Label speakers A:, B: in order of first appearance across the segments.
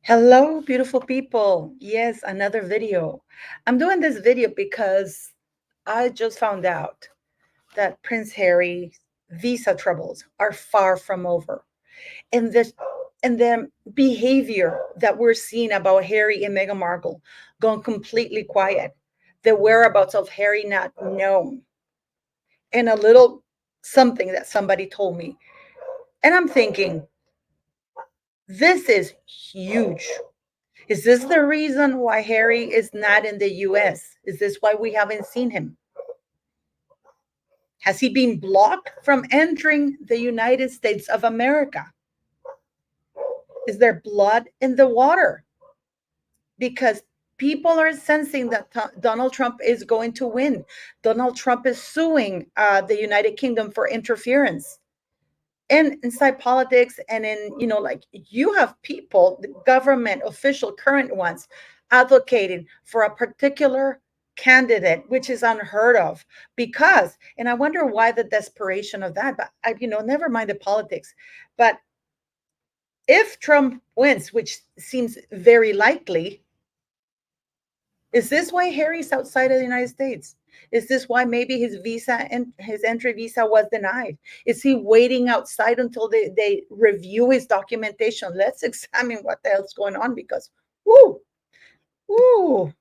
A: Hello, beautiful people. Yes, another video. I'm doing this video because I just found out that Prince Harry's visa troubles are far from over. And the behavior that we're seeing about Harry and Meghan Markle gone completely quiet. The whereabouts of Harry not known. And a little something that somebody told me. And I'm thinking, this is huge. Is this the reason why Harry is not in the US? Is this why we haven't seen him? Has he been blocked from entering the United States of America? Is there blood in the water? Because people are sensing that Donald Trump is going to win. Donald Trump is suing the United Kingdom for interference. And inside politics and in, like you have people, the government official, current ones, advocating for a particular candidate, which is unheard of because, and I wonder why the desperation of that, but never mind the politics. But if Trump wins, which seems very likely, is this why Harry's outside of the United States? Is this why maybe his visa and his entry visa was denied? Is he waiting outside until they review his documentation? Let's examine what the hell's going on because, whoo, whoo,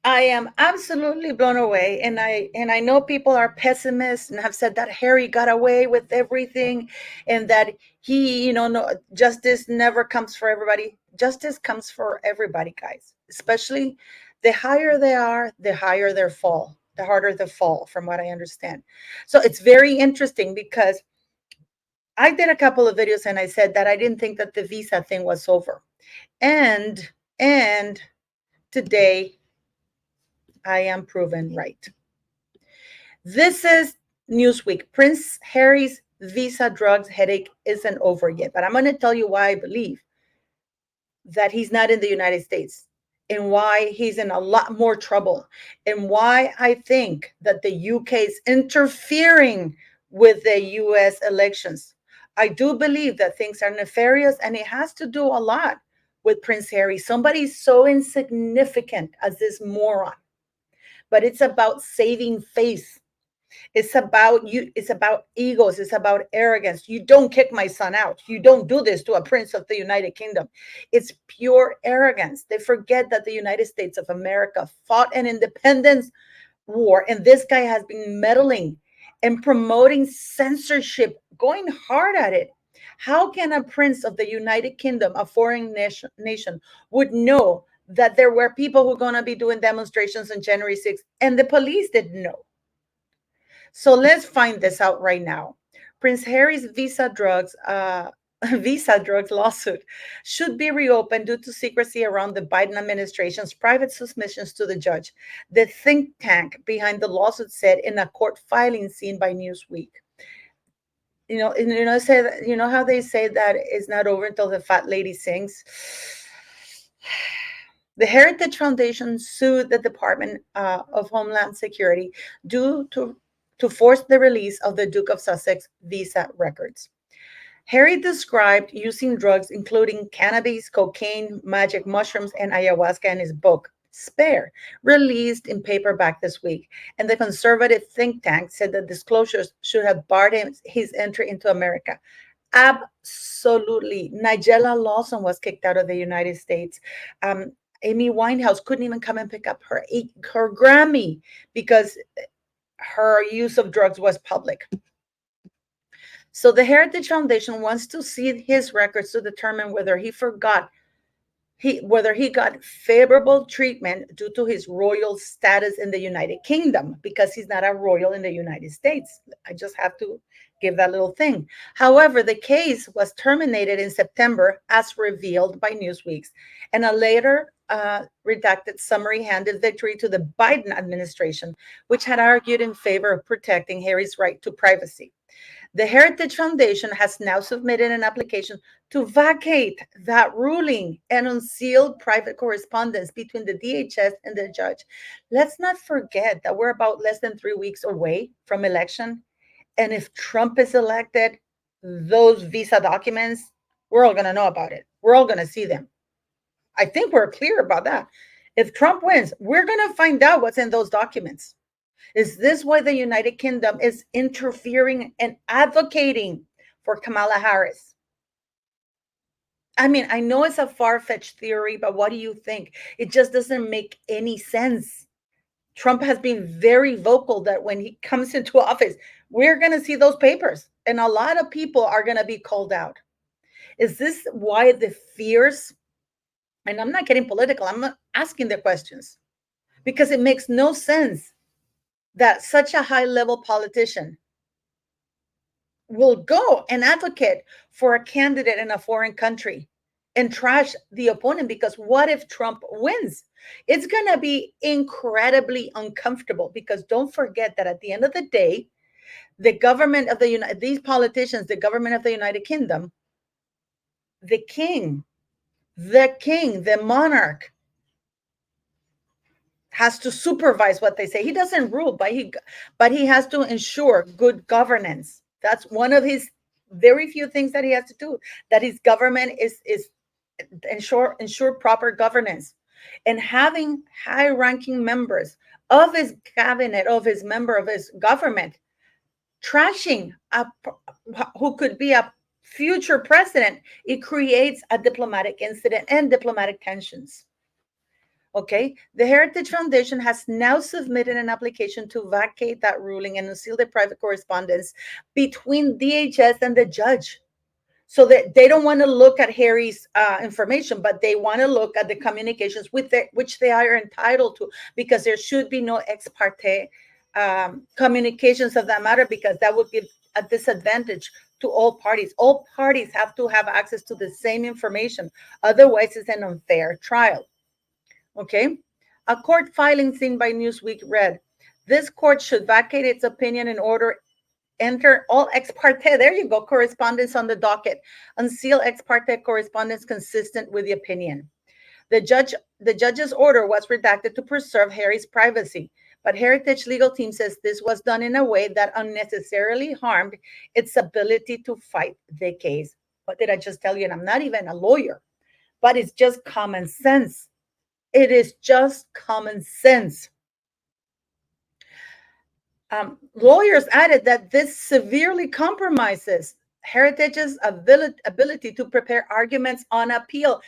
A: I am absolutely blown away, and I know people are pessimists and have said that Harry got away with everything, and that he, no justice never comes for everybody. Justice comes for everybody, guys. Especially the higher they are, the higher their fall, the harder the fall, from what I understand. So it's very interesting because I did a couple of videos and I said that I didn't think that the visa thing was over, and and today I am proven right. This is Newsweek. Prince Harry's visa drugs headache isn't over yet, but I'm going to tell you why I believe that he's not in the United States and why he's in a lot more trouble and why I think that the UK is interfering with the US elections. I do believe that things are nefarious and it has to do a lot with Prince Harry. Somebody so insignificant as this moron, but it's about saving face. It's about you. It's about egos. It's about arrogance. You don't kick my son out. You don't do this to a prince of the United Kingdom. It's pure arrogance. They forget that the United States of America fought an independence war, and this guy has been meddling and promoting censorship, going hard at it. How can a prince of the United Kingdom, a foreign nation, would know that there were people who are going to be doing demonstrations on January 6th and the police didn't know? So let's find this out right now. Prince Harry's visa drugs visa drugs lawsuit should be reopened due to secrecy around the Biden administration's private submissions to the judge. The think tank behind the lawsuit said in a court filing seen by Newsweek. Say that, how they say that it's not over until the fat lady sings. The Heritage Foundation sued the Department of Homeland Security due to force the release of the Duke of Sussex visa records. Harry described using drugs including cannabis, cocaine, magic mushrooms, and ayahuasca in his book, Spare, released in paperback this week. And the conservative think tank said that disclosures should have barred his entry into America. Absolutely. Nigella Lawson was kicked out of the United States. Amy Winehouse couldn't even come and pick up her Grammy because her use of drugs was public. So the Heritage Foundation wants to see his records to determine whether he got favorable treatment due to his royal status in the United Kingdom, because he's not a royal in the United States. I just have to give that little thing. However, the case was terminated in September, as revealed by Newsweek, and a later redacted summary handed victory to the Biden administration, which had argued in favor of protecting Harry's right to privacy. The Heritage Foundation has now submitted an application to vacate that ruling and unseal private correspondence between the DHS and the judge. Let's not forget that we're about less than 3 weeks away from election. And if Trump is elected, those visa documents, we're all going to know about it. We're all going to see them. I think we're clear about that. If Trump wins, we're going to find out what's in those documents. Is this why the United Kingdom is interfering and advocating for Kamala Harris? I mean, I know it's a far-fetched theory, but what do you think? It just doesn't make any sense. Trump has been very vocal that when he comes into office, we're going to see those papers, and a lot of people are going to be called out. Is this why the fears? And I'm not getting political, I'm not asking the questions, because it makes no sense that such a high level politician will go and advocate for a candidate in a foreign country and trash the opponent. Because what if Trump wins? It's going to be incredibly uncomfortable, because don't forget that at the end of the day, the government of the United, these politicians, the government of the United Kingdom, the king, the monarch has to supervise what they say. He doesn't rule, but he has to ensure good governance. That's one of his very few things that he has to do. That his government is ensure proper governance, and having high-ranking members of his cabinet, of his member of his government, trashing who could be a future president. It creates a diplomatic incident and diplomatic tensions. Okay, the Heritage Foundation has now submitted an application to vacate that ruling and unseal the private correspondence between DHS and the judge. So that they don't want to look at Harry's information, but they want to look at the communications which they are entitled to, because there should be no ex parte communications of that matter, because that would give a disadvantage to all parties. All parties have to have access to the same information. Otherwise, it's an unfair trial. Okay. A court filing seen by Newsweek read, this court should vacate its opinion in order enter all ex parte, there you go, correspondence on the docket, unseal ex parte correspondence consistent with the opinion. The judge's order was redacted to preserve Harry's privacy, but Heritage legal team says this was done in a way that unnecessarily harmed its ability to fight the case. What did I just tell you? And I'm not even a lawyer, but it's just common sense. It is just common sense. Lawyers added that this severely compromises Heritage's ability to prepare arguments on appeal.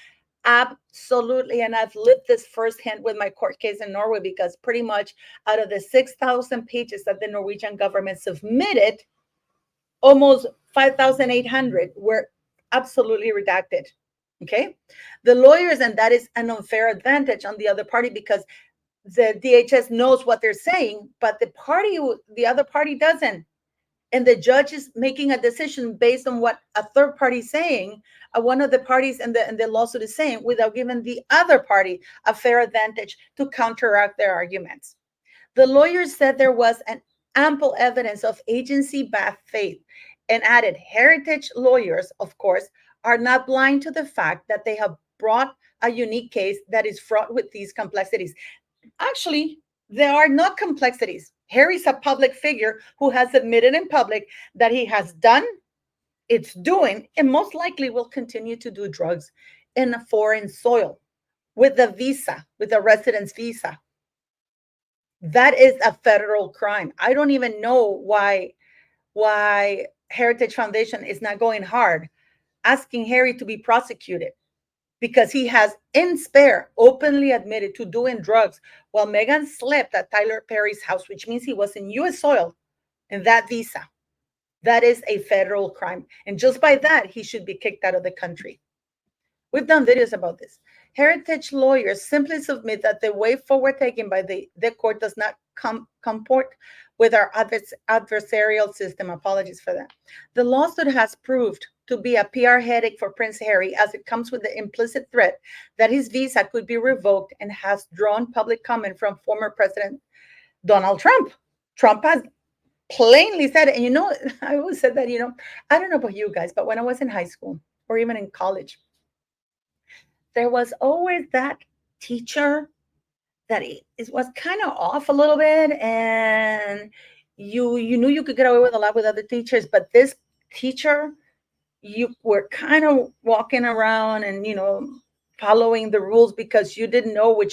A: Absolutely. And I've lived this firsthand with my court case in Norway, because pretty much out of the 6,000 pages that the Norwegian government submitted, almost 5,800 were absolutely redacted. Okay. The lawyers, and that is an unfair advantage on the other party, because the DHS knows what they're saying, but the other party doesn't. And the judge is making a decision based on what a third party is saying, one of the parties in the lawsuit is saying, without giving the other party a fair advantage to counteract their arguments. The lawyers said there was an ample evidence of agency bad faith, and added, Heritage lawyers, of course, are not blind to the fact that they have brought a unique case that is fraught with these complexities. Actually, there are no complexities. Harry's a public figure who has admitted in public that he has done, it's doing, and most likely will continue to do drugs in a foreign soil with a visa, with a residence visa. That is a federal crime. I don't even know why Heritage Foundation is not going hard asking Harry to be prosecuted, because he has in spare openly admitted to doing drugs while Meghan slept at Tyler Perry's house, which means he was in US soil in that visa. That is a federal crime. And just by that, he should be kicked out of the country. We've done videos about this. Heritage lawyers simply submit that the way forward taken by the court does not comport with our adversarial system. Apologies for that. The lawsuit has proved to be a PR headache for Prince Harry, as it comes with the implicit threat that his visa could be revoked, and has drawn public comment from former President Donald Trump. Trump has plainly said it. And I always said that, I don't know about you guys, but when I was in high school or even in college, there was always that teacher that it was kind of off a little bit, and you knew you could get away with a lot with other teachers, but this teacher, you were kind of walking around and following the rules because you didn't know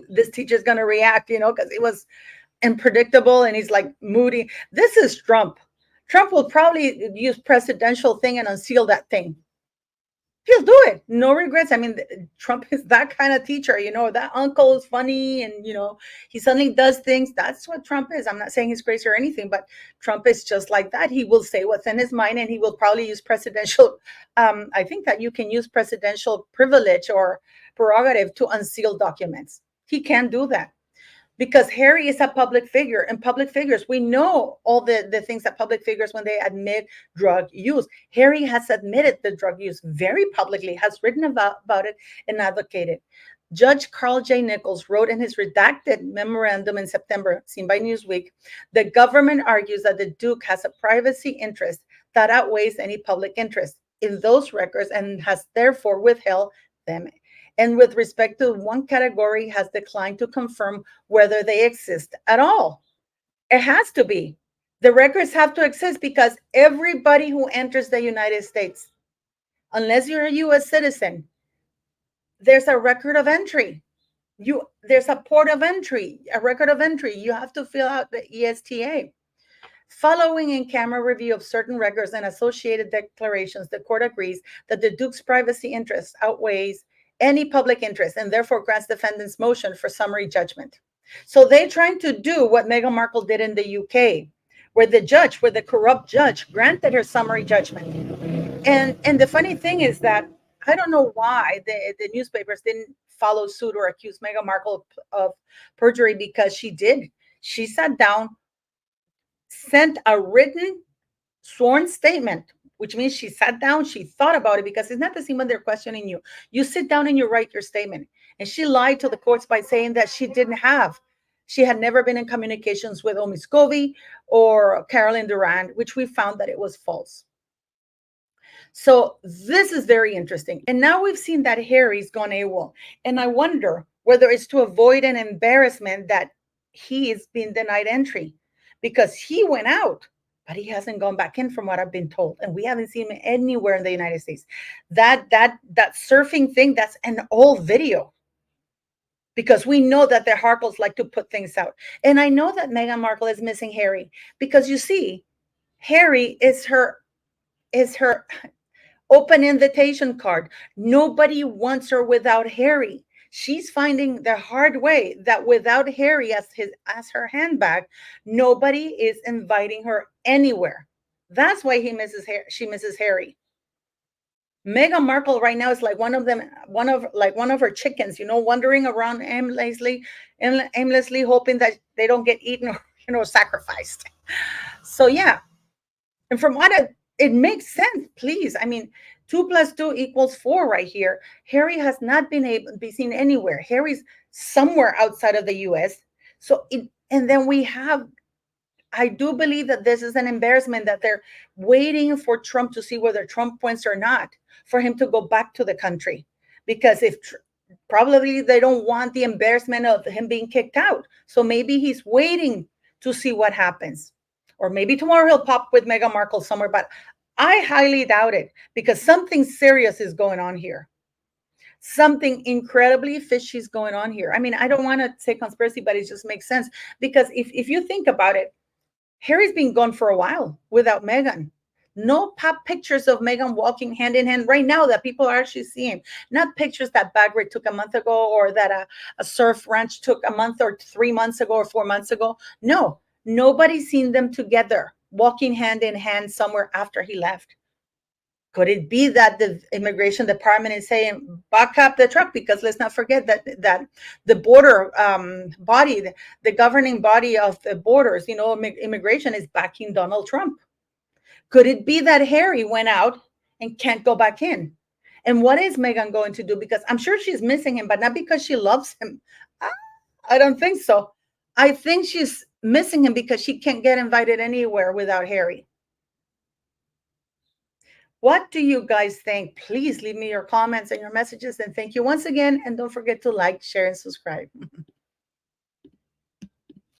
A: this teacher's going to react, because it was unpredictable and he's like moody. This is Trump. Trump will probably use presidential thing and unseal that thing. He'll do it. No regrets. I mean, Trump is that kind of teacher. That uncle is funny and, he suddenly does things. That's what Trump is. I'm not saying he's crazy or anything, but Trump is just like that. He will say what's in his mind and he will probably use presidential. I think that you can use presidential privilege or prerogative to unseal documents. He can do that because Harry is a public figure, and public figures, we know all the things that public figures, when they admit drug use. Harry has admitted the drug use very publicly, has written about it and advocated. Judge Carl J. Nichols wrote in his redacted memorandum in September, seen by Newsweek, the government argues that the Duke has a privacy interest that outweighs any public interest in those records and has therefore withheld them, and with respect to one category has declined to confirm whether they exist at all. It has to be. The records have to exist because everybody who enters the United States, unless you're a US citizen, there's a record of entry. There's a port of entry, a record of entry. You have to fill out the ESTA. Following in-camera review of certain records and associated declarations, the court agrees that the Duke's privacy interest outweighs any public interest and therefore grants defendants' motion for summary judgment. So they're trying to do what Meghan Markle did in the UK, where the corrupt judge granted her summary judgment. And the funny thing is that I don't know why the newspapers didn't follow suit or accuse Meghan Markle of perjury, because she did. She sat down, sent a written sworn statement, which means she sat down, she thought about it, because it's not the same when they're questioning you. You sit down and you write your statement. And she lied to the courts by saying that she had never been in communications with Omi Scovey or Carolyn Durand, which we found that it was false. So this is very interesting. And now we've seen that Harry's gone AWOL. And I wonder whether it's to avoid an embarrassment that he is being denied entry, because he went out, but he hasn't gone back in from what I've been told. And we haven't seen him anywhere in the United States. That surfing thing, that's an old video, because we know that the Harkles like to put things out. And I know that Meghan Markle is missing Harry, because you see, Harry is her open invitation card. Nobody wants her without Harry. She's finding the hard way that without Harry as her handbag, nobody is inviting her anywhere. That's why she misses Harry. Meghan Markle right now is like one of her chickens, wandering around aimlessly, hoping that they don't get eaten or sacrificed. So yeah, and from what it makes sense, please. I mean, 2 + 2 = 4 right here. Harry has not been able to be seen anywhere. Harry's somewhere outside of the US. And then I do believe that this is an embarrassment, that they're waiting for Trump to see whether Trump wins or not, for him to go back to the country. Because probably they don't want the embarrassment of him being kicked out. So maybe he's waiting to see what happens. Or maybe tomorrow he'll pop with Meghan Markle somewhere, but I highly doubt it, because something serious is going on here. Something incredibly fishy is going on here. I mean, I don't want to say conspiracy, but it just makes sense, because if you think about it, Harry's been gone for a while without Meghan. No pop pictures of Meghan walking hand in hand right now that people are actually seeing. Not pictures that Bagrick took a month ago, or that a surf ranch took a month or 3 months ago or 4 months ago. No, nobody's seen them together walking hand in hand somewhere after he left. Could it be that the immigration department is saying, back up the truck, because let's not forget that the border body, the governing body of the borders, immigration, is backing Donald Trump? Could it be that Harry went out and can't go back in? And what is Meghan going to do? Because I'm sure she's missing him, but not because she loves him. I don't think so. I think she's missing him because she can't get invited anywhere without Harry. What do you guys think? Please leave me your comments and your messages. And thank you once again. And don't forget to like, share, and subscribe.